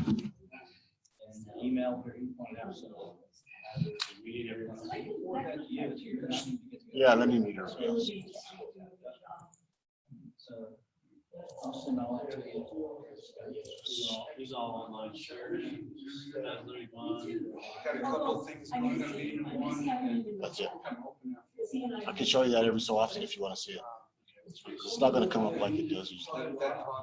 And email where you pointed out, so we need everyone to forward that to you. Yeah, let me meet her. So I'll send all that to you. These all online shared. Got a couple of things going to be in one. That's it. I can show you that every so often if you want to see it. It's not going to come up like it does usually.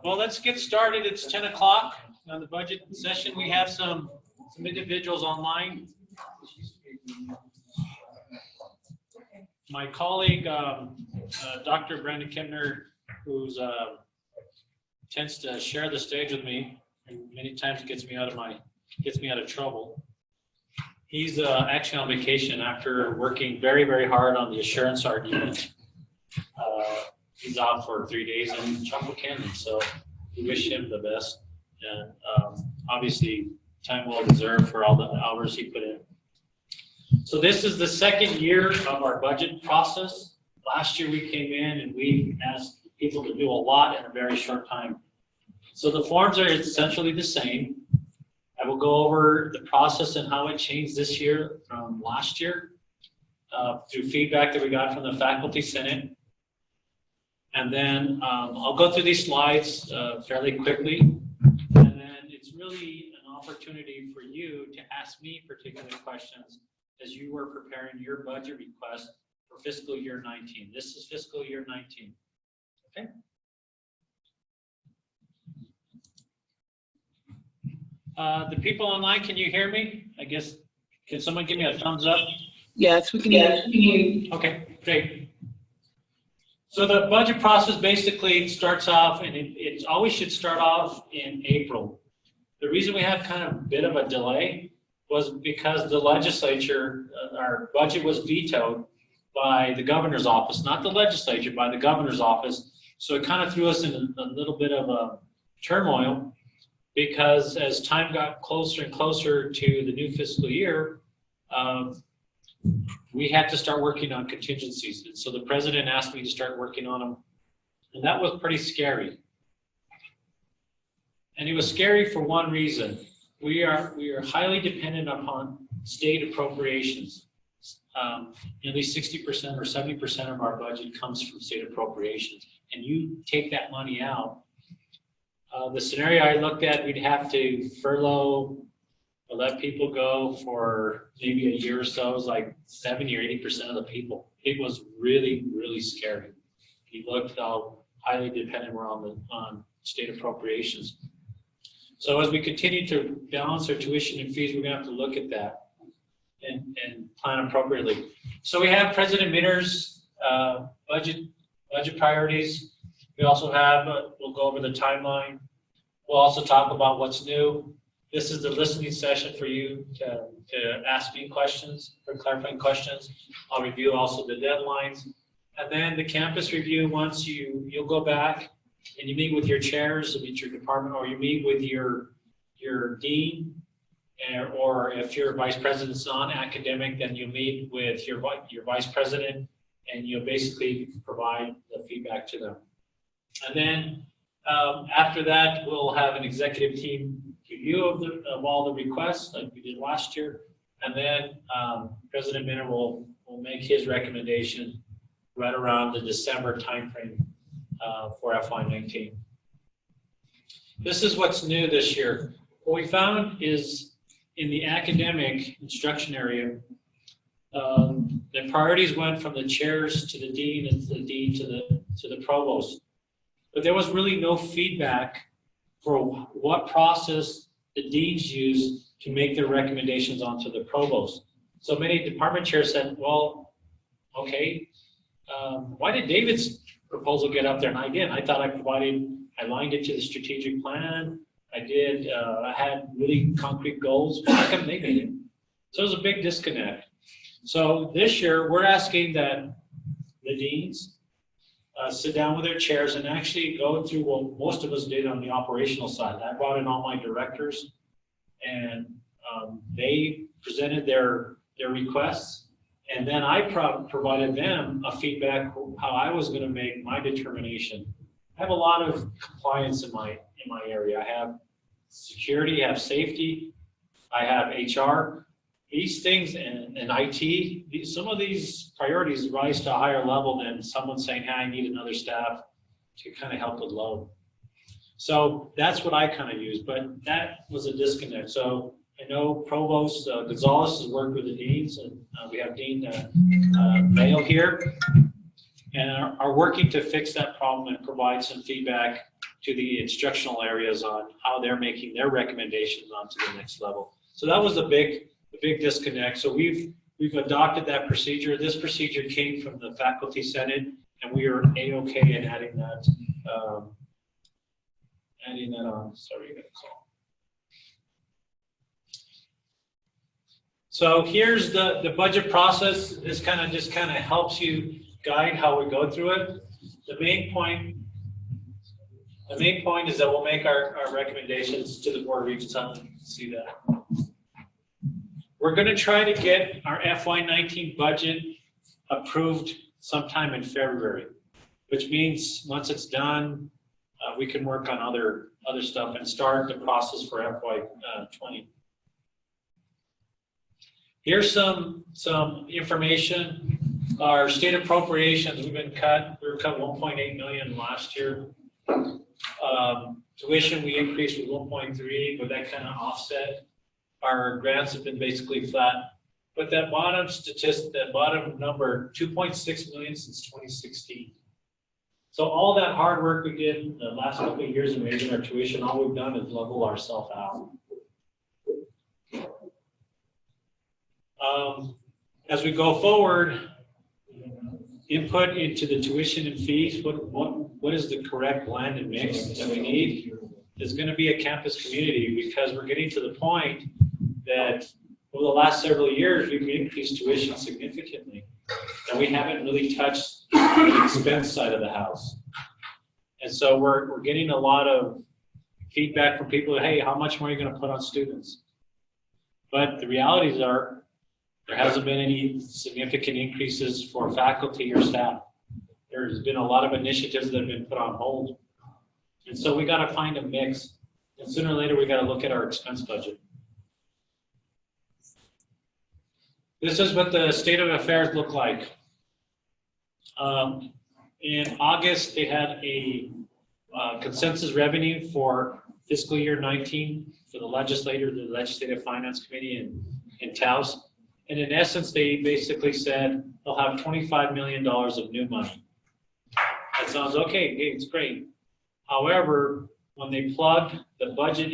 Well, let's get started. It's 10 o'clock on the budget session. We have some individuals online. My colleague, Dr. Brandon Kempner, who tends to share the stage with me, and many times gets me out of trouble. He's actually on vacation after working very, very hard on the assurance argument. He's out for 3 days in Chocolate Canyon, so we wish him the best. And obviously, time well deserved for all the hours he put in. So this is the second year of our budget process. Last year we came in and we asked people to do a lot in a very short time. So the forms are essentially the same. I will go over the process and how it changed this year from last year through feedback that we got from the Faculty Senate. And then I'll go through these slides fairly quickly. And then it's really an opportunity for you to ask me particular questions as you were preparing your budget request for fiscal year 19. This is fiscal year 19. Okay. The people online, can you hear me? I guess, can someone give me a thumbs up? Yes, we can hear you. Okay, great. So the budget process basically starts off, and it always should start off in April. The reason we had kind of a bit of a delay was because the legislature, our budget was vetoed by the governor's office, not the legislature, by the governor's office. So it kind of threw us in a little bit of a turmoil, because as time got closer and closer to the new fiscal year, we had to start working on contingencies. And so the president asked me to start working on them, and that was pretty scary. And it was scary for one reason. We are highly dependent upon state appropriations. Nearly 60% or 70% of our budget comes from state appropriations. And you take that money out. The scenario I looked at, we'd have to furlough or let people go for maybe a year or so. It was like 70 or 80% of the people. It was really, really scary. You looked how highly dependent we're on state appropriations. So as we continue to balance our tuition and fees, we're going to have to look at that and plan appropriately. So we have President Minner's budget priorities. We also have, we'll go over the timeline. We'll also talk about what's new. This is the listening session for you to ask me questions, for clarifying questions. I'll review also the deadlines. And then the campus review, once you'll go back and you meet with your chairs, you meet your department, or you meet with your dean, or if your vice president's non-academic, then you meet with your vice president, and you'll basically provide the feedback to them. And then after that, we'll have an executive team review of all the requests like we did last year. And then President Minner will make his recommendation right around the December timeframe for FY19. This is what's new this year. What we found is in the academic instruction area, the priorities went from the chairs to the dean and the dean to the provost. But there was really no feedback for what process the deans use to make their recommendations onto the provost. So many department chairs said, well, okay, why did David's proposal get up there? And again, I thought I aligned it to the strategic plan. I had really concrete goals. How come they made it? So it was a big disconnect. So this year, we're asking that the deans sit down with their chairs and actually go through what most of us did on the operational side. I brought in all my directors, and they presented their requests, and then I provided them a feedback how I was going to make my determination. I have a lot of compliance in my area. I have security, I have safety, I have HR. These things and IT, some of these priorities rise to a higher level than someone saying, hey, I need another staff to kind of help with load. So that's what I kind of use, but that was a disconnect. So I know Provost Gonzalez has worked with the deans, and we have Dean Mayo here, and are working to fix that problem and provide some feedback to the instructional areas on how they're making their recommendations onto the next level. So that was the big disconnect. So we've adopted that procedure. This procedure came from the Faculty Senate, and we are A-okay in adding that on. Sorry, you got a call. So here's the budget process. This just kind of helps you guide how we go through it. The main point is that we'll make our recommendations to the Board of Regents. See that. We're going to try to get our FY19 budget approved sometime in February, which means once it's done, we can work on other stuff and start the process for FY20. Here's some information. Our state appropriations, we were cut 1.8 million last year. Tuition we increased with 1.3, but that kind of offset. Our grants have been basically flat. But that bottom number, 2.6 million since 2016. So all that hard work we did the last couple of years in raising our tuition, all we've done is level ourselves out. As we go forward, input into the tuition and fees, what is the correct blend and mix that we need is going to be a campus community, because we're getting to the point that over the last several years, we've increased tuition significantly, and we haven't really touched the expense side of the house. And so we're getting a lot of feedback from people, hey, how much more are you going to put on students? But the realities are, there hasn't been any significant increases for faculty or staff. There's been a lot of initiatives that have been put on hold. And so we got to find a mix. And sooner or later, we got to look at our expense budget. This is what the state of affairs look like. In August, they had a consensus revenue for fiscal year 19 for the Legislative Finance Committee in Taos. And in essence, they basically said they'll have $25 million of new money. That sounds okay, hey, it's great. However, when they plugged the budget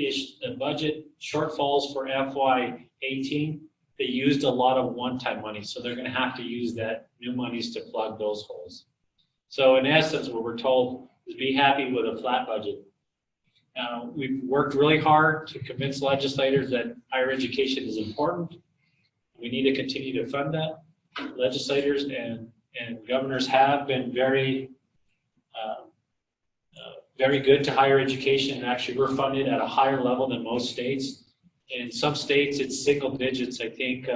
shortfalls for FY18, they used a lot of one-time money. So they're going to have to use that new monies to plug those holes. So in essence, what we're told is be happy with a flat budget. We've worked really hard to convince legislators that higher education is important. We need to continue to fund that. Legislators and governors have been very good to higher education. And actually, we're funded at a higher level than most states. In some states, it's single digits. I think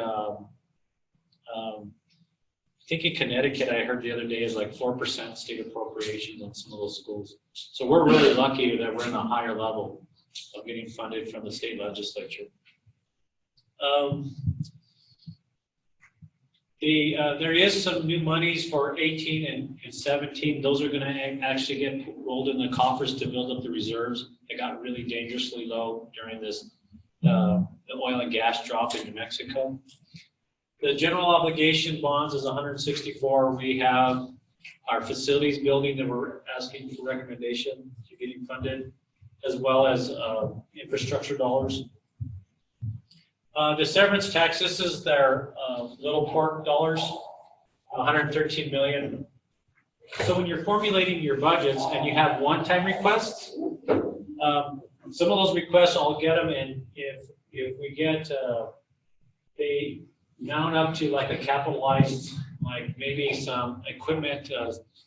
in Connecticut, I heard the other day, is like 4% state appropriations on some of those schools. So we're really lucky that we're in a higher level of getting funded from the state legislature. There is some new monies for 18 and 17. Those are going to actually get rolled in the coffers to build up the reserves. They got really dangerously low during this the oil and gas drop in New Mexico. The general obligation bonds is 164. We have our facilities building that we're asking for recommendation to getting funded, as well as infrastructure dollars. The severance tax, this is their little port dollars, 113 million. So when you're formulating your budgets and you have one-time requests, some of those requests, I'll get them, and if we get, they mount up to like a capitalized, like maybe some equipment,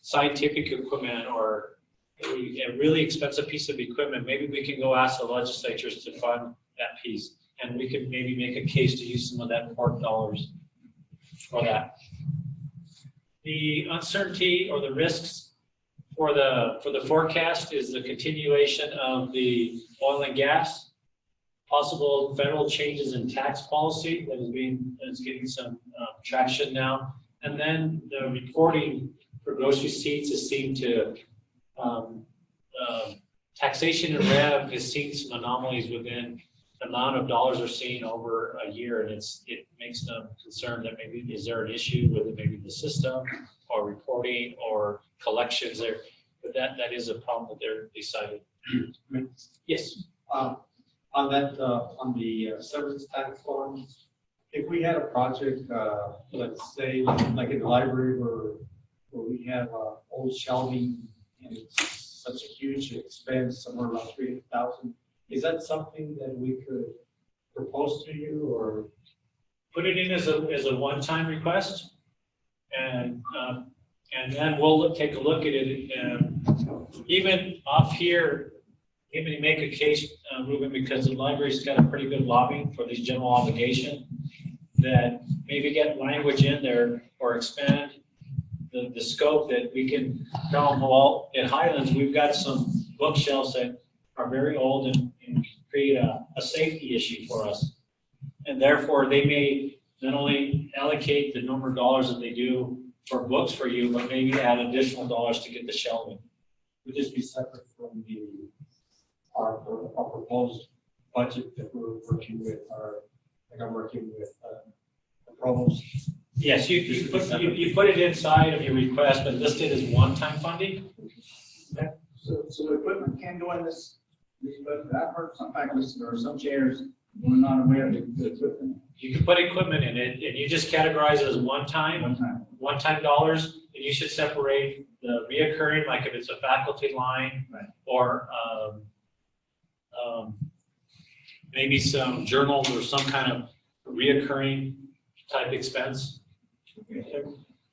scientific equipment, or a really expensive piece of equipment, maybe we can go ask the legislatures to fund that piece. And we could maybe make a case to use some of that port dollars for that. The uncertainty or the risks for the forecast is the continuation of the oil and gas. possible federal changes in tax policy that's getting some traction now. And then the reporting for grocery receipts is seen to, taxation and rev has seen some anomalies within the amount of dollars they're seeing over a year. And it makes them concerned that maybe, is there an issue with maybe the system or reporting or collections there? But that is a problem that they're deciding. Yes. On that, on the service tax form, if we had a project, let's say, like in the library where we have old shelving and it's such a huge expense, somewhere around 3,000, is that something that we could propose to you or? Put it in as a one-time request, and then we'll take a look at it. And even off here, maybe make a case, Ruben, because the library's got a pretty good lobbying for these general obligation, that maybe get language in there or expand the scope that we can tell them, well, in Highlands, we've got some bookshelves that are very old and create a safety issue for us. And therefore, they may not only allocate the number of dollars that they do for books for you, but maybe add additional dollars to get the shelving. Would this be separate from our proposed budget that we're working with, like I'm working with the provost? Yes, you put it inside of your request, but listed as one-time funding. So the equipment can go in this, but I've heard some faculty or some chairs were not aware of the equipment. You can put equipment in it, and you just categorize it as one-time dollars, and you should separate the reoccurring, like if it's a faculty line, Right. or maybe some journals or some kind of reoccurring type expense.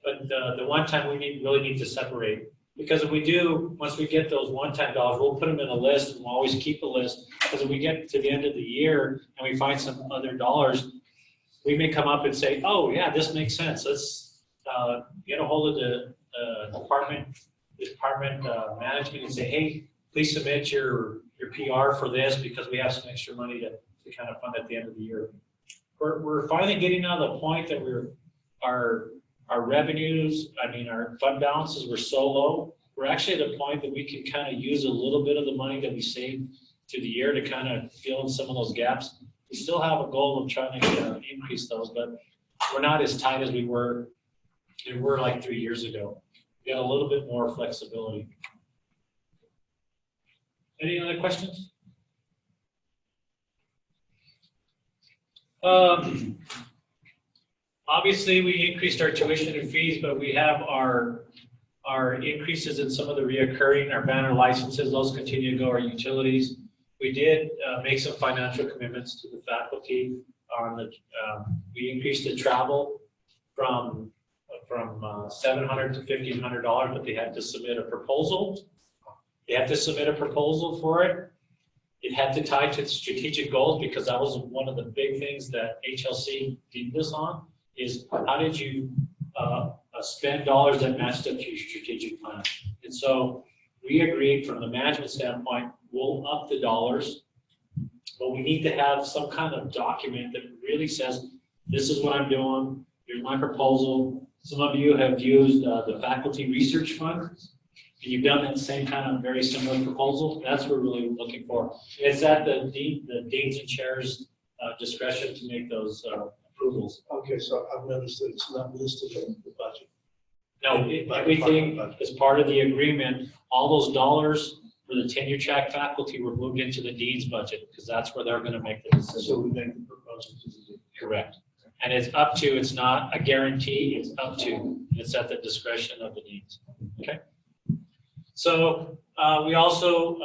But the one-time we really need to separate, because if we do, once we get those one-time dollars, we'll put them in a list, and we'll always keep a list. Because if we get to the end of the year and we find some other dollars, we may come up and say, oh yeah, this makes sense. Let's get a hold of the department management and say, hey, please submit your PR for this because we have some extra money to kind of fund at the end of the year. We're finally getting out of the point that our revenues, our fund balances were so low. We're actually at a point that we can kind of use a little bit of the money that we saved to the year to kind of fill in some of those gaps. We still have a goal of trying to increase those, but we're not as tight as we were like 3 years ago. We got a little bit more flexibility. Any other questions? Obviously, we increased our tuition and fees, but we have our increases in some of the reoccurring, our banner licenses, those continue to go, our utilities. We did make some financial commitments to the faculty on we increased the travel from $700 to $1,500, but they had to submit a proposal. They had to submit a proposal for it. It had to tie to strategic goals, because that was one of the big things that HLC did this on, is how did you spend dollars that matched up to your strategic plan. And so we agreed from the management standpoint, we'll up the dollars, but we need to have some kind of document that really says, this is what I'm doing, here's my proposal. Some of you have used the faculty research fund, and you've done that same kind of very similar proposal. That's what we're really looking for. It's at the deans and chairs discretion to make those approvals. Okay, so I've noticed that it's not listed in the budget. No, everything is part of the agreement. All those dollars for the tenure track faculty were moved into the dean's budget, because that's where they're going to make the decision. So we make the proposal to the dean. Correct. And it's up to, it's not a guarantee, it's up to, it's at the discretion of the deans. Okay. So we also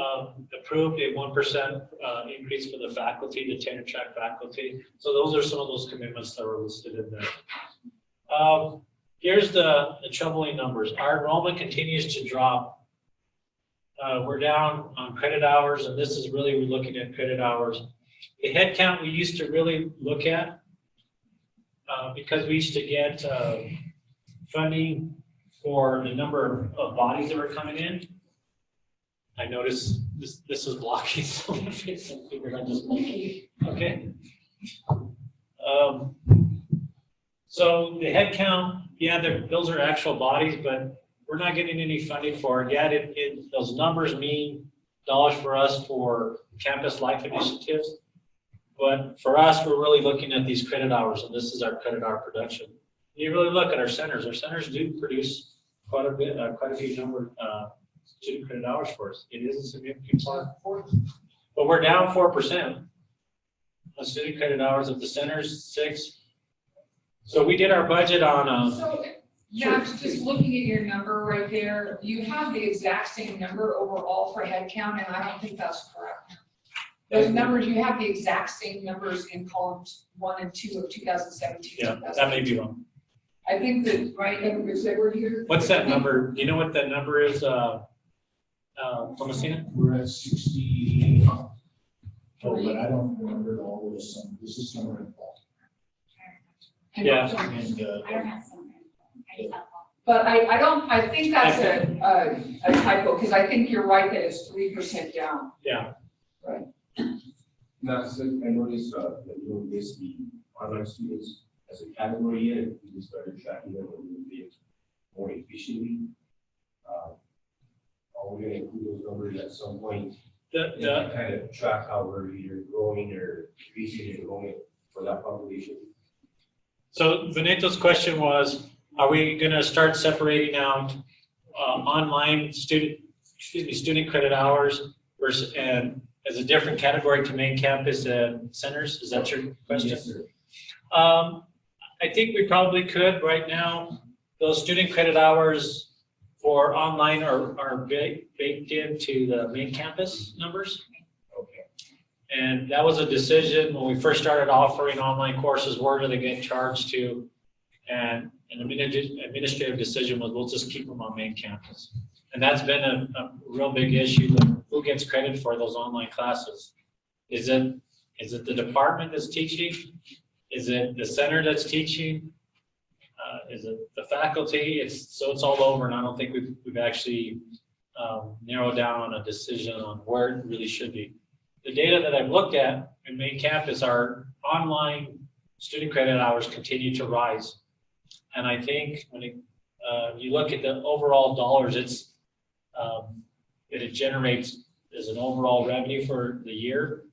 approved a 1% increase for the faculty, the tenure track faculty. So those are some of those commitments that were listed in there. Here's the troubling numbers. Our enrollment continues to drop. We're down on credit hours, and this is really, we're looking at credit hours. The head count we used to really look at, because we used to get funding for the number of bodies that were coming in. I noticed this is blocking, so I figured I'd just make it. Okay. So the head count, yeah, those are actual bodies, but we're not getting any funding for it yet. Those numbers mean dollars for us for campus life initiatives. But for us, we're really looking at these credit hours, and this is our credit hour production. You really look at our centers. Our centers do produce quite a few number student credit hours for us. It is a significant part for us. But we're down 4% on student credit hours of the centers, 6. So we did our budget on. So, Max, just looking at your number right there, you have the exact same number overall for head count, and I don't think that's correct. Those numbers, you have the exact same numbers in columns 1 and 2 of 2017. Yeah, that may be wrong. I think that, right, numbers that were here. What's that number? Do you know what that number is, Thomasina? We're at 60. Oh, but I don't remember all this. This is somewhere in fall. Yeah. And, But I think that's a typo, because I think you're right that it's 3% down. Yeah. Now, so I noticed that you don't list the online students as a category yet. We started tracking them a little bit more efficiently. Are we going to include those numbers at some point? And kind of track how we're either growing or decreasing enrollment for that population? So Benito's question was, are we going to start separating out online student credit hours versus and as a different category to main campus centers? Is that your question? Yes, sir. I think we probably could right now. Those student credit hours for online are baked into the main campus numbers. Okay. And that was a decision when we first started offering online courses, where do they get charged to? And an administrative decision was we'll just keep them on main campus. And that's been a real big issue. Who gets credit for those online classes? Is it the department that's teaching? Is it the center that's teaching? Is it the faculty? It's all over, and I don't think we've actually narrowed down on a decision on where it really should be. The data that I've looked at in main campus, our online student credit hours continue to rise. And I think when you look at the overall dollars, it generates as an overall revenue for the year.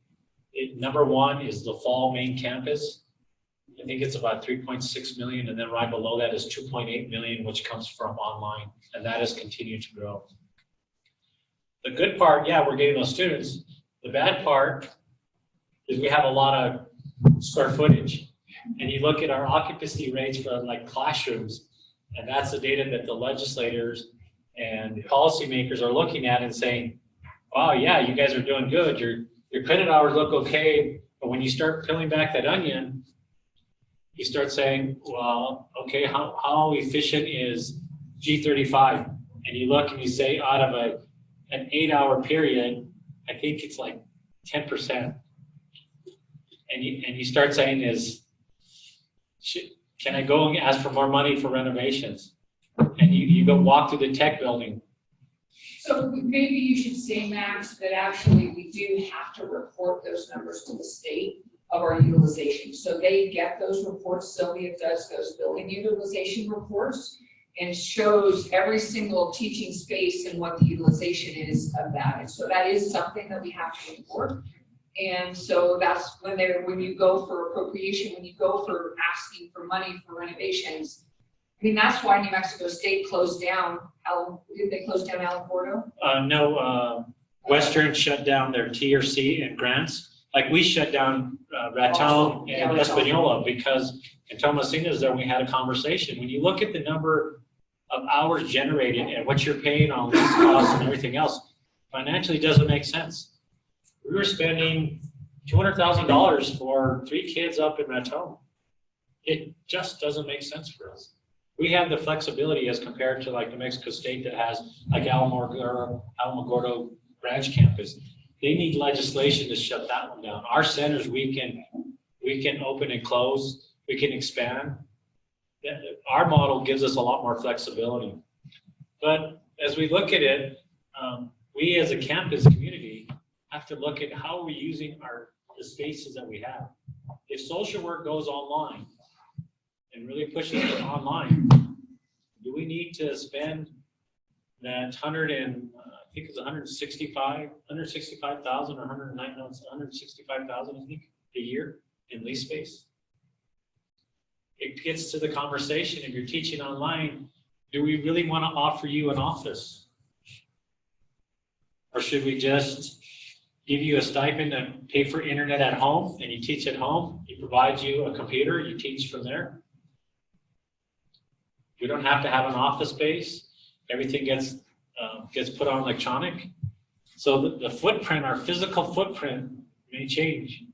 Number one is the fall main campus. I think it's about 3.6 million, and then right below that is 2.8 million, which comes from online, and that has continued to grow. The good part, yeah, we're getting those students. The bad part is we have a lot of square footage, and you look at our occupancy rates for like classrooms, and that's the data that the legislators and policymakers are looking at and saying, wow, yeah, you guys are doing good. Your credit hours look okay, but when you start peeling back that onion, you start saying, well, okay, how efficient is G35? And you look and you say, out of an 8-hour period, I think it's like 10%. And you start saying can I go and ask for more money for renovations? And you go walk through the tech building. So maybe you should say, Max, that actually we do have to report those numbers to the state of our utilization. So they get those reports. Sylvia does those building utilization reports and shows every single teaching space and what the utilization is of that. And so that is something that we have to report. And so that's when you go for appropriation, when you go for asking for money for renovations. I mean, that's why New Mexico State closed down. Did they close down Alamogordo? No, Western shut down their TRC and grants. Like we shut down Raton and Espanola because in Tomasina's there we had a conversation. When you look at the number of hours generated and what you're paying on lease costs and everything else, financially doesn't make sense. We were spending $200,000 for 3 kids up in Raton. It just doesn't make sense for us. We have the flexibility as compared to like New Mexico State that has like Alamogordo branch campus. They need legislation to shut that one down. Our centers, we can open and close, we can expand. Our model gives us a lot more flexibility. But as we look at it, we as a campus community have to look at how we're using the spaces that we have. If social work goes online and really pushes it online, do we need to spend that I think it's 165,000 or 109, no, it's 165,000, I think, a year in lease space? It gets to the conversation, if you're teaching online, do we really want to offer you an office? Or should we just give you a stipend and pay for internet at home, and you teach at home, he provides you a computer, you teach from there? We don't have to have an office space. Everything gets put on electronic. So the footprint, our physical footprint may change.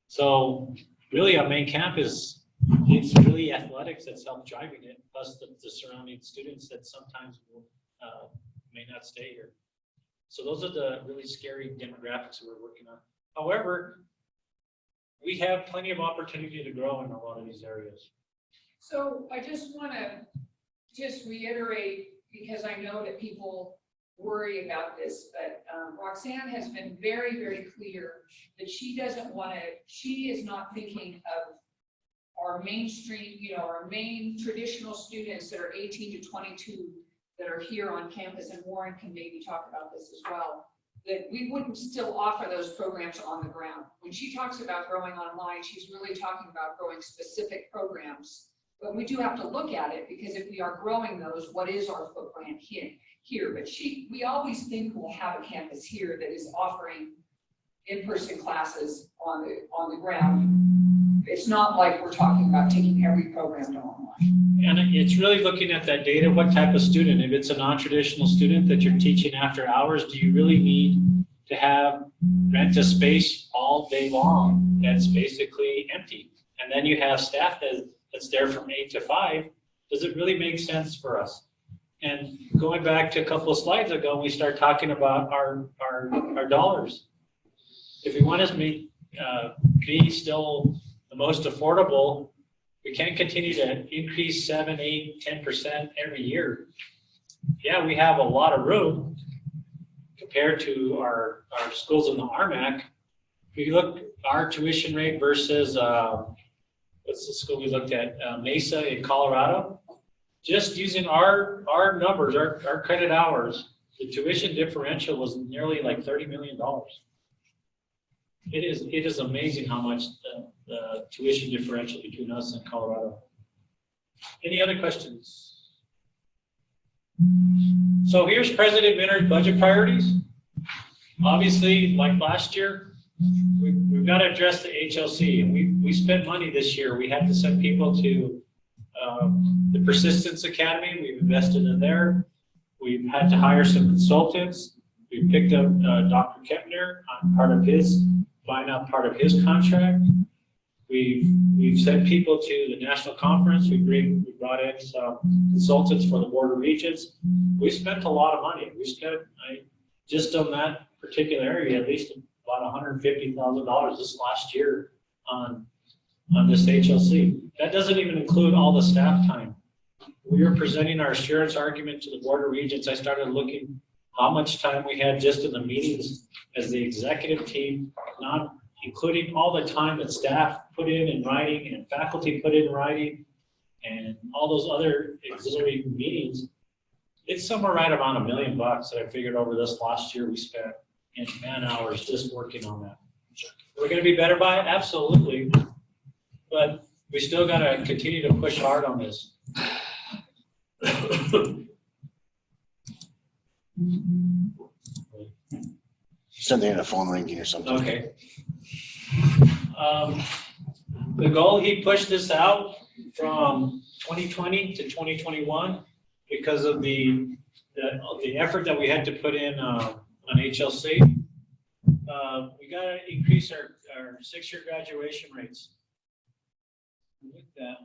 So really our main campus, it's really athletics that's helped driving it, plus the surrounding students that sometimes may not stay here. So those are the really scary demographics that we're working on. However, we have plenty of opportunity to grow in a lot of these areas. So I just want to reiterate, because I know that people worry about this, but Roxanne has been very, very clear that she is not thinking of our mainstream, our main traditional students that are 18 to 22 that are here on campus, and Warren can maybe talk about this as well, that we wouldn't still offer those programs on the ground. When she talks about growing online, she's really talking about growing specific programs. But we do have to look at it, because if we are growing those, what is our footprint here? But we always think we'll have a campus here that is offering in-person classes on the ground. It's not like we're talking about taking every program to online. And it's really looking at that data, what type of student. If it's a non-traditional student that you're teaching after hours, do you really need to rent a space all day long that's basically empty? And then you have staff that's there from 8 to 5. Does it really make sense for us? And going back to a couple of slides ago, we start talking about our dollars. If we want to be still the most affordable, we can't continue to increase 7, 8, 10% every year. Yeah, we have a lot of room compared to our schools in the RMAC. If you look our tuition rate versus what's the school we looked at, Mesa in Colorado, just using our numbers, our credit hours, the tuition differential was nearly like $30 million. It is amazing how much the tuition differential between us and Colorado. Any other questions? So here's President Minard's budget priorities. Obviously, like last year, we've got to address the HLC, and we spent money this year. We had to send people to the Persistence Academy. We've invested in there. We've had to hire some consultants. We picked up Dr. Kepner on buying out part of his contract. We've sent people to the national conference. We brought in some consultants for the Board of Regents. We spent a lot of money. We spent just on that particular area at least about $150,000 this last year on this HLC. That doesn't even include all the staff time. We were presenting our assurance argument to the Board of Regents. I started looking how much time we had just in the meetings as the executive team, not including all the time that staff put in writing and faculty put in writing and all those other auxiliary meetings. It's somewhere right around $1 million that I figured over this last year we spent in man hours just working on that. We're going to be better by it? Absolutely. But we still got to continue to push hard on this. Something in a phone ringing or something. Okay. The goal, he pushed this out from 2020 to 2021 because of the effort that we had to put in on HLC. We got to increase our 6-year graduation rates. With that.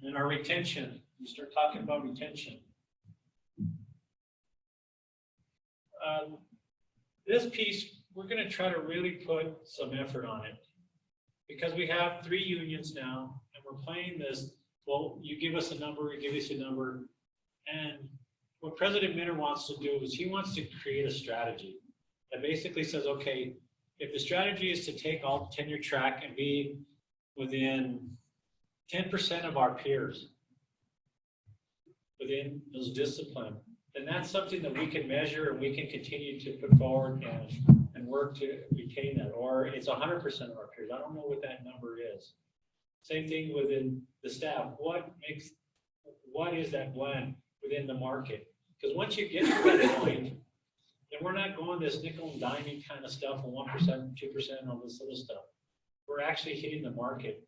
And our retention, we start talking about retention. This piece, we're going to try to really put some effort on it because we have 3 unions now and we're playing this, well, you give us a number, we give us a number, and what President Minner wants to do is he wants to create a strategy that basically says, okay, if the strategy is to take all tenure track and be within 10% of our peers within those disciplines, then that's something that we can measure and we can continue to put forward and work to retain that. Or it's 100% of our peers. I don't know what that number is. Same thing within the staff. What is that blend within the market? Because once you get to that point, then we're not going this nickel and diming kind of stuff, 1%, 2%, all this other stuff. We're actually hitting the market.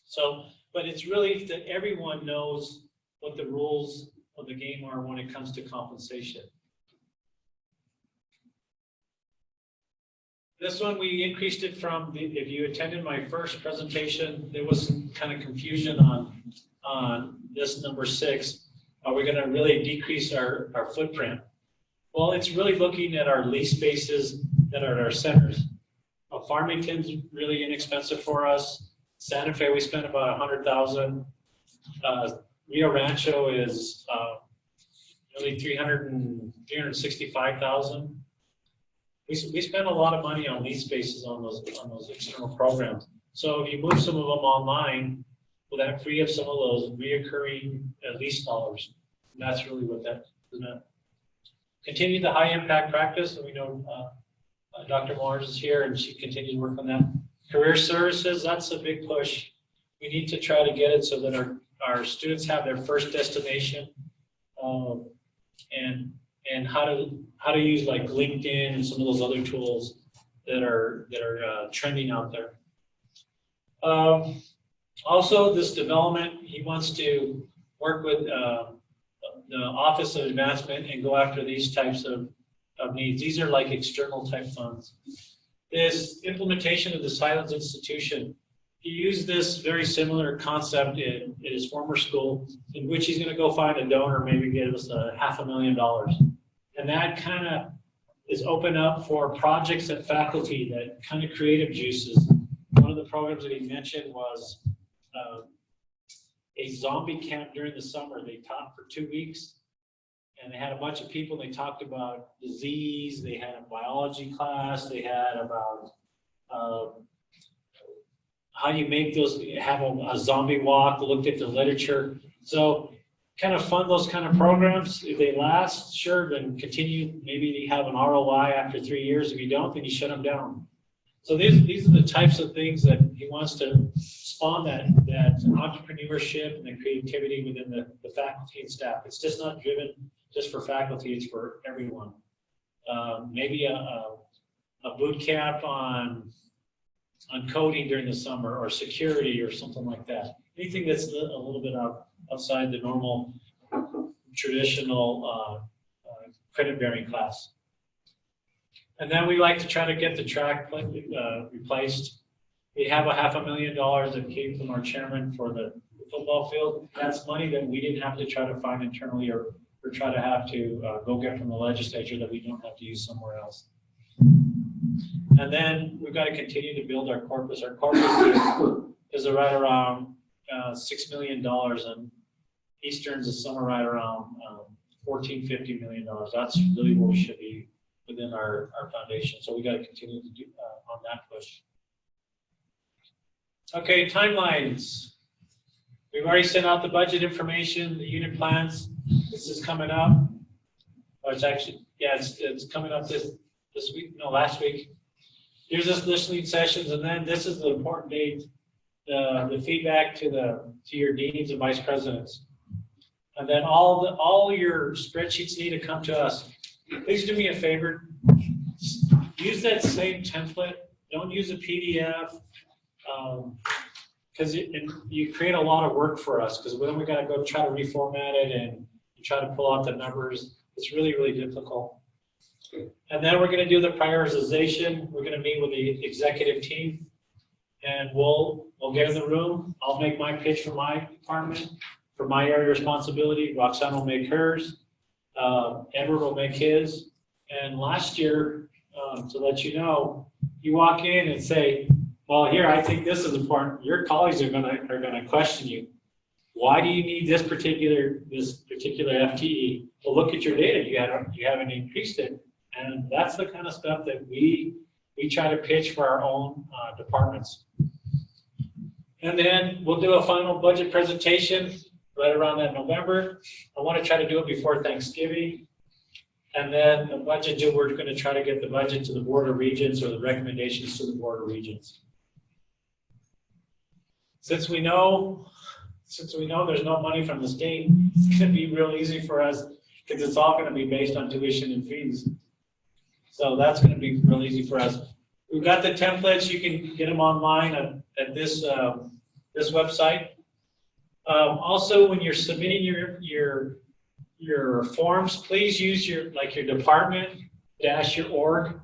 So, but it's really that everyone knows what the rules of the game are when it comes to compensation. This one, we increased it from, if you attended my first presentation, there was some kind of confusion on this number 6. Are we going to really decrease our footprint? Well, it's really looking at our lease spaces that are at our centers. Farmington's really inexpensive for us. Santa Fe, we spent about $100,000. Rio Rancho is really $365,000. We spend a lot of money on lease spaces on those external programs. So if you move some of them online, will that free up some of those reoccurring lease dollars? And that's really what that is meant. Continue the high impact practice, and we know Dr. Mars is here and she continues to work on that. Career services, that's a big push. We need to try to get it so that our students have their first destination, and how to use like LinkedIn and some of those other tools that are trending out there. Also, this development, he wants to work with the Office of Advancement and go after these types of needs. These are like external type funds. This implementation of the Silence Institution, he used this very similar concept in his former school, in which he's going to go find a donor, maybe give us $500,000. And that kind of is open up for projects at faculty, that kind of creative juices. One of the programs that he mentioned was a zombie camp during the summer. They taught for 2 weeks, and they had a bunch of people. They talked about disease. They had a biology class. They had about how you make those, have a zombie walk, looked at the literature. So kind of fund those kind of programs. If they last, sure, then continue. Maybe you have an ROI after 3 years. If you don't, then you shut them down. So these are the types of things that he wants to spawn, that entrepreneurship and the creativity within the faculty and staff. It's just not driven just for faculty, it's for everyone. Maybe a boot camp on coding during the summer, or security, or something like that. Anything that's a little bit outside the normal traditional credit-bearing class. And then we like to try to get the track replaced. We have $500,000 that came from our chairman for the football field. That's money that we didn't have to try to find internally, or try to have to go get from the legislature, that we don't have to use somewhere else. And then we've got to continue to build our corpus. Our corpus is right around $6 million, and Eastern's is somewhere right around $14-15 million. That's really where we should be within our foundation. So we got to continue to do on that push. Okay, timelines. We've already sent out the budget information, the unit plans. This is coming up. Or it's actually, yeah, it's coming up this week, no, last week. Here's this listening sessions, and then this is the important date, the feedback to your deans and vice presidents. And then all your spreadsheets need to come to us. Please do me a favor. Use that same template. Don't use a PDF, because you create a lot of work for us, because then we got to go try to reformat it and try to pull out the numbers. It's really, really difficult. And then we're going to do the prioritization. We're going to meet with the executive team, and we'll get in the room. I'll make my pitch for my department, for my area of responsibility. Roxanne will make hers. Edward will make his. And last year, to let you know, you walk in and say, well, here, I think this is important. Your colleagues are gonna question you. Why do you need this particular FTE? Well, look at your data. You haven't increased it. And that's the kind of stuff that we try to pitch for our own departments. And then we'll do a final budget presentation right around that November. I want to try to do it before Thanksgiving. And then the budget due, we're going to try to get the budget to the Board of Regents or the recommendations to the Board of Regents. Since we know there's no money from the state, it's going to be real easy for us because it's all going to be based on tuition and fees. So that's going to be real easy for us. We've got the templates. You can get them online at this website. Also, when you're submitting your forms, please use your department dash your org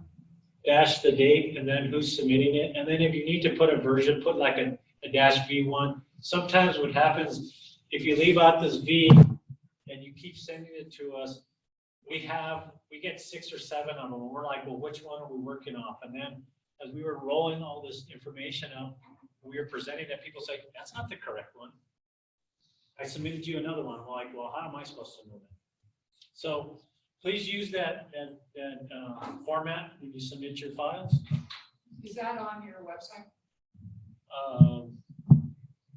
dash the date and then who's submitting it. And then if you need to put a version, put like a dash V1. Sometimes what happens, if you leave out this V and you keep sending it to us, we get 6 or 7 of them. And we're like, well, which one are we working off? And then as we were rolling all this information out, we were presenting that, people say, that's not the correct one. I submitted you another one. We're like, well, how am I supposed to know that? So please use that format when you submit your files. Is that on your website?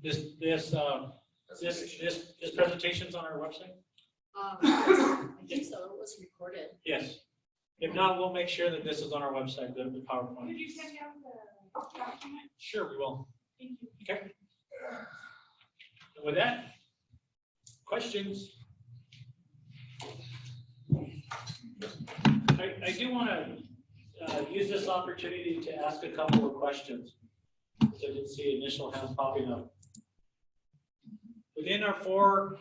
This presentation's on our website? I think so, it was recorded. Yes. If not, we'll make sure that this is on our website, the PowerPoint. Did you send out the document? Sure, we will. Thank you. Okay. And with that, questions? I do want to use this opportunity to ask a couple of questions. I didn't see initial hands popping up. Within our four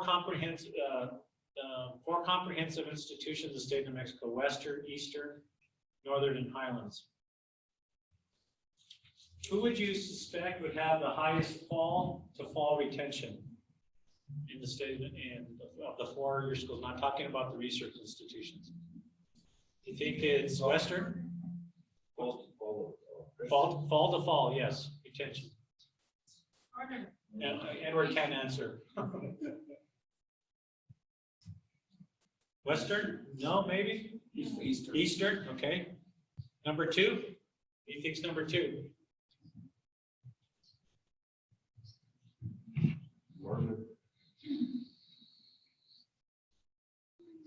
comprehensive institutions of the state of New Mexico: Western, Eastern, Northern, and Highlands. Who would you suspect would have the highest fall-to-fall retention in the state and of the 4-year schools? Not talking about the research institutions. Do you think it's Western? Fall-to-fall, yes, retention. And Edward can't answer. Western? No, maybe? Eastern. Eastern, okay. Number 2? Who do you think's number 2?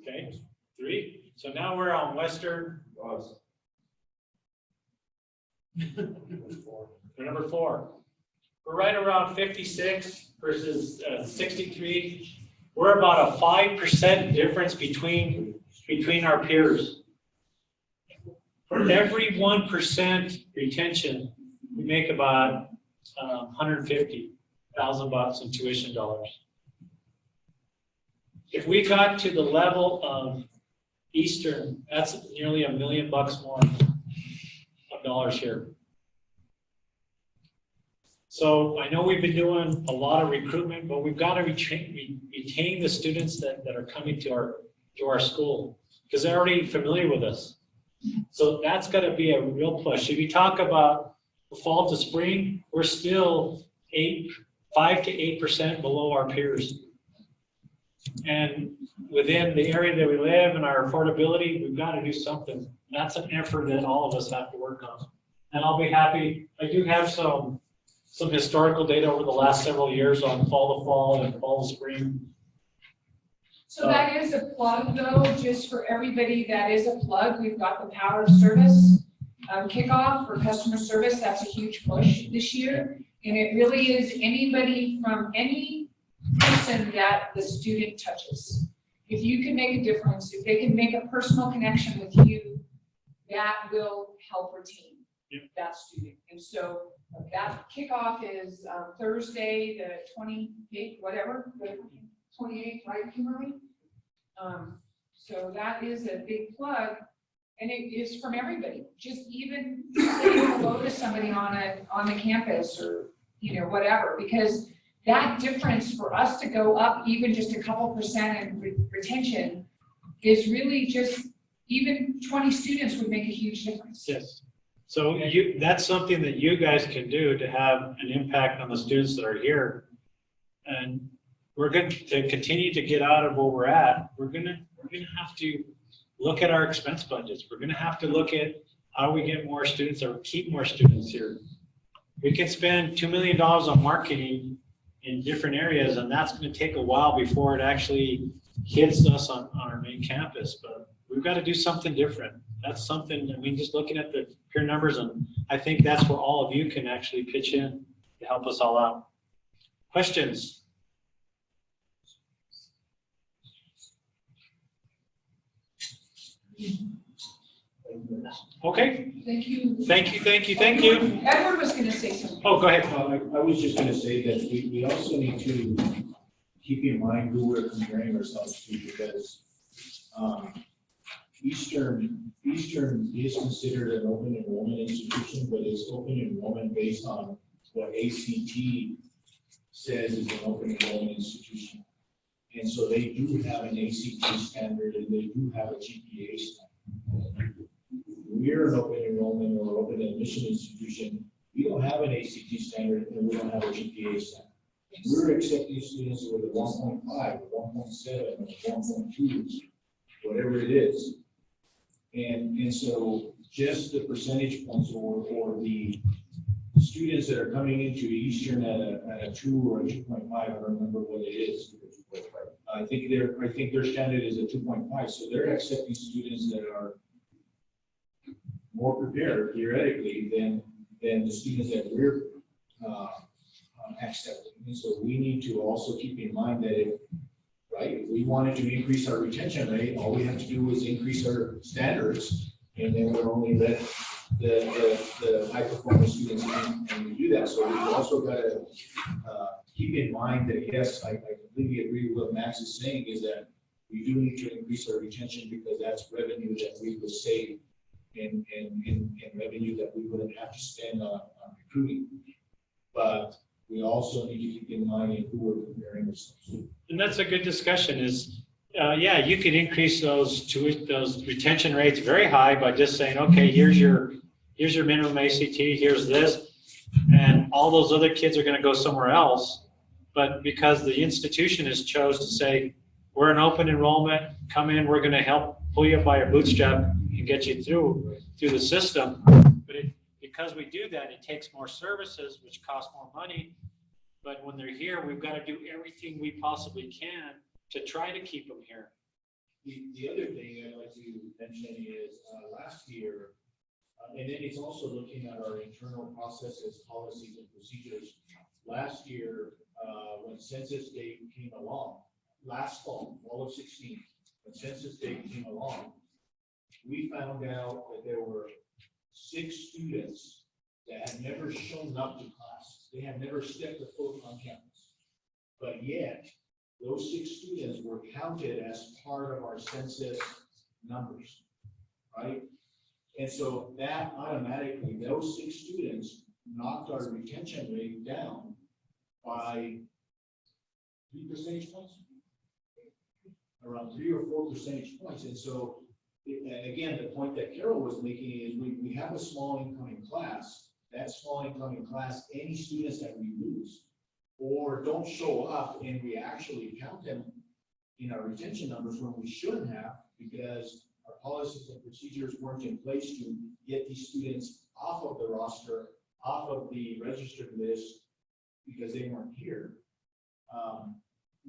Okay, 3. So now we're on Western. We're number 4. We're right around 56 versus 63. We're about a 5% difference between our peers. For every 1% retention, we make about $150,000 in tuition dollars. If we got to the level of Eastern, that's nearly $1 million more of dollars here. So I know we've been doing a lot of recruitment, but we've got to retain the students that are coming to our school because they're already familiar with us. So that's got to be a real push. If you talk about the fall to spring, we're still 5 to 8% below our peers. And within the area that we live and our affordability, we've got to do something. That's an effort that all of us have to work on. And I'll be happy. I do have some historical data over the last several years on fall to fall and fall to spring. So that is a plug though, just for everybody that is a plug. We've got the Power of Service Kickoff for customer service. That's a huge push this year. And it really is anybody from any person that the student touches. If you can make a difference, if they can make a personal connection with you, that will help retain that student. And so that kickoff is Thursday, the 28th, whatever, the 28th, right, Kimberly? So that is a big plug, and it is from everybody. Just even saying hello to somebody on the campus or whatever, because that difference for us to go up even just a couple percent in retention is really just even 20 students would make a huge difference. Yes. So that's something that you guys can do to have an impact on the students that are here. and we're going to continue to get out of where we're at, we're gonna have to look at our expense budgets. We're gonna have to look at how we get more students or keep more students here. We can spend $2 million on marketing in different areas, and that's gonna take a while before it actually hits us on our main campus, but we've got to do something different. That's something, I mean, just looking at the pure numbers, and I think that's where all of you can actually pitch in to help us all out. Questions? Okay, Thank you. thank you. Edward was gonna say something. Oh, go ahead. I was just gonna say that we also need to keep in mind who we're comparing ourselves to, because Eastern is considered an open enrollment institution, but it's open enrollment based on what ACT says is an open enrollment institution. And so they do have an ACT standard, and they do have a GPA standard. We're an open enrollment or open admission institution. We don't have an ACT standard, and we don't have a GPA standard. We're accepting students with a 1.5, 1.7, 1.2, whatever it is. And so just the percentage points or the students that are coming into Eastern at a 2 or a 2.5, I don't remember what it is. I think their standard is a 2.5, so they're accepting students that are more prepared theoretically than the students that we're accepting. And so we need to also keep in mind that if we wanted to increase our retention rate, all we have to do is increase our standards, and then we'll only let the high performing students in, and we do that. So we've also got to keep in mind that, yes, I completely agree with what Max is saying, is that we do need to increase our retention, because that's revenue that we will save in revenue that we wouldn't have to spend on recruiting. But we also need to keep in mind who we're comparing ourselves to. And that's a good discussion is, yeah, you could increase those retention rates very high by just saying, okay, here's your minimum ACT, here's this, and all those other kids are going to go somewhere else. But because the institution has chose to say, we're an open enrollment, come in, we're going to help pull you up by your bootstrap and get you through the system. But because we do that, it takes more services, which cost more money. But when they're here, we've got to do everything we possibly can to try to keep them here. The other thing I'd like to mention is last year, and then it's also looking at our internal processes, policies, and procedures. Last year, when census day came along, last fall of 16, when census day came along, we found out that there were 6 students that had never shown up to class. They had never stepped a foot on campus. But yet, those 6 students were counted as part of our census numbers, right? And so that automatically, those 6 students knocked our retention rate down by 3 percentage points? Around 3 or 4 percentage points. And so, and again, the point that Carol was making is we have a small incoming class. That small incoming class, any students that we lose or don't show up, and we actually count them in our retention numbers when we shouldn't have, because our policies and procedures weren't in place to get these students off of the roster, off of the registered list, because they weren't here.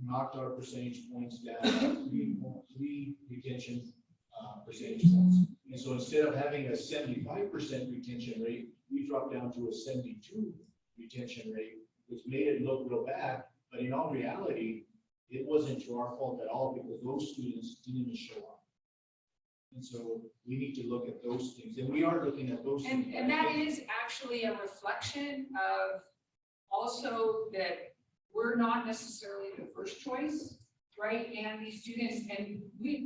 Knocked our percentage points down 3 retention percentage points. And so instead of having a 75% retention rate, we dropped down to a 72 retention rate, which made it look real bad. But in all reality, it wasn't to our fault at all, because those students didn't even show up. And so we need to look at those things, and we are looking at those things. And that is actually a reflection of also that we're not necessarily the first choice, right? And these students, and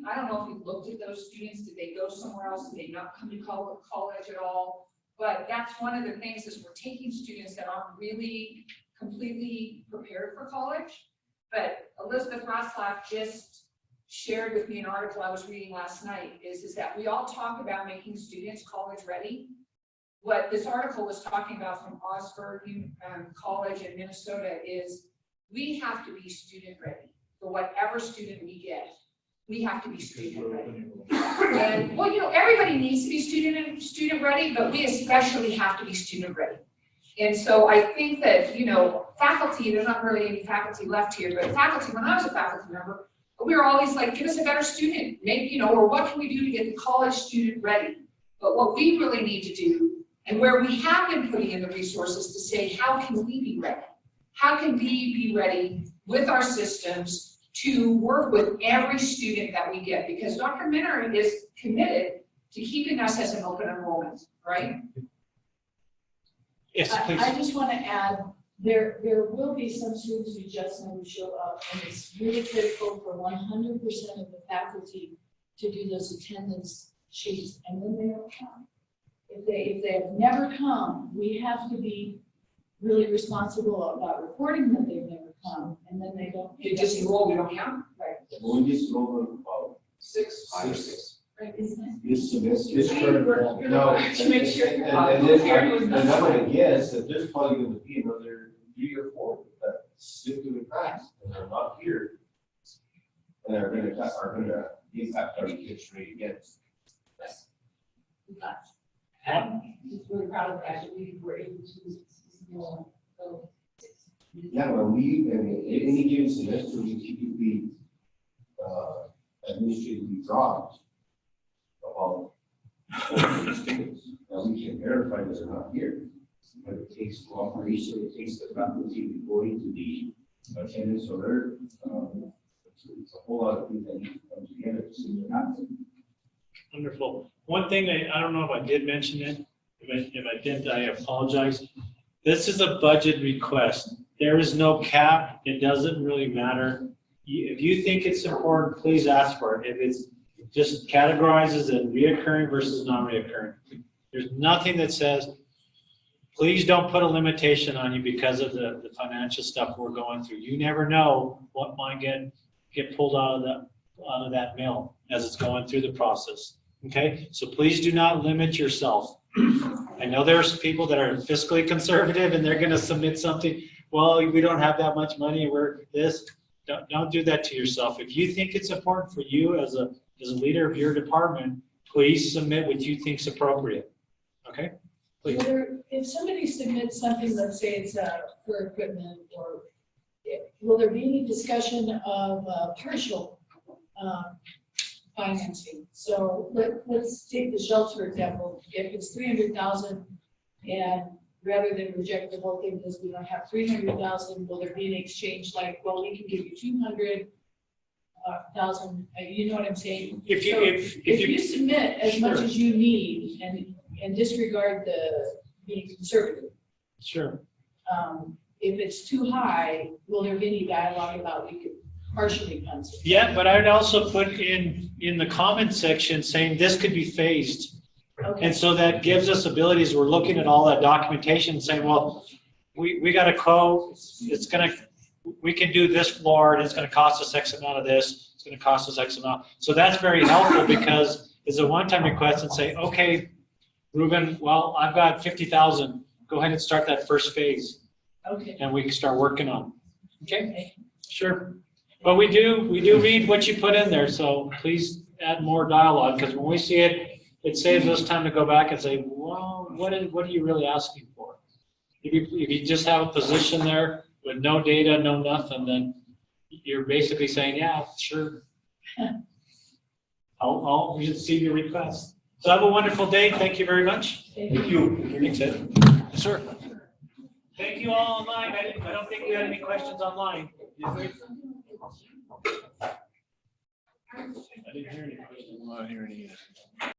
I don't know if we looked at those students, did they go somewhere else? Did they not come to college at all? But that's one of the things, is we're taking students that aren't really completely prepared for college. But Elizabeth Raslaff just shared with me an article I was reading last night, is that we all talk about making students college ready. What this article was talking about from Osborne College in Minnesota is we have to be student ready for whatever student we get. We have to be student ready. And, well, you know, everybody needs to be student ready, but we especially have to be student ready. And so I think that, you know, faculty, there's not really any faculty left here, but faculty, when I was a faculty member, we were always like, give us a better student, maybe, you know, or what can we do to get the college student ready? But what we really need to do, and where we have been putting in the resources to say, how can we be ready? How can we be ready with our systems to work with every student that we get? Because Dr. Minner is committed to keeping us as an open enrollment, right? Yes, please. I just want to add, there will be some students who just never show up, and it's really critical for 100% of the faculty to do those attendance sheets, and then they don't come. If they have never come, we have to be really responsible about reporting that they've never come, and then they don't. You just enroll, we don't count. Right. We just roll about 5 or 6. Right, isn't it? this semester. This current, No. to make sure you're not And then, compared with and I'm gonna guess that there's probably gonna be another 3 or 4 that slip through the cracks and they're not here. And are gonna impact our kids rate again. I'm really proud of that we were able to. So, Yeah, when we, I mean, any given semester, we typically, administratively dropped about 400 students. Now, we can verify that they're not here. But it takes cooperation, it takes the faculty going to the attendance alert. It's a whole lot of things that need to come together to see what happens. Wonderful. One thing that I don't know if I did mention it. If I didn't, I apologize. This is a budget request. There is no cap. It doesn't really matter. If you think it's important, please ask for it. If it's just categorizes it reoccurring versus non-reoccurring. There's nothing that says, please don't put a limitation on you because of the financial stuff we're going through. You never know what might get pulled out of that mill as it's going through the process. Okay, so please do not limit yourself. I know there's people that are fiscally conservative and they're going to submit something. Well, we don't have that much money. We're this. Don't do that to yourself. If you think it's important for you as a leader of your department, please submit what you think is appropriate. Okay, please. if somebody submits something, let's say it's for equipment, or will there be any discussion of partial financing? So let's take the shelter example. If it's 300,000 and rather than reject the whole thing because we don't have 300,000, will there be an exchange like, well, we can give you 200,000, you know what I'm saying? If you submit as much as you need and disregard the being conservative, sure. if it's too high, will there be any dialogue about we could partially fund it? Yeah, but I'd also put in the comment section saying this could be phased. Okay. And so that gives us abilities. We're looking at all that documentation and saying, well, we got a quote, we can do this floor and it's gonna cost us X amount of this, it's gonna cost us X amount. So that's very helpful because it's a one-time request and say, okay, Ruben, well, I've got 50,000, go ahead and start that first phase. Okay. And we can start working on it. Okay, sure. But we do read what you put in there, so please add more dialogue, because when we see it, it saves us time to go back and say, well, what are you really asking for? If you just have a position there with no data, no nothing, then you're basically saying, yeah, sure. I'll receive your request. So have a wonderful day. Thank you very much. Thank you. Thanks, Ed. Yes, sir. Thank you all online. I don't think we had any questions online. Did we? I didn't hear any questions. I don't hear any either.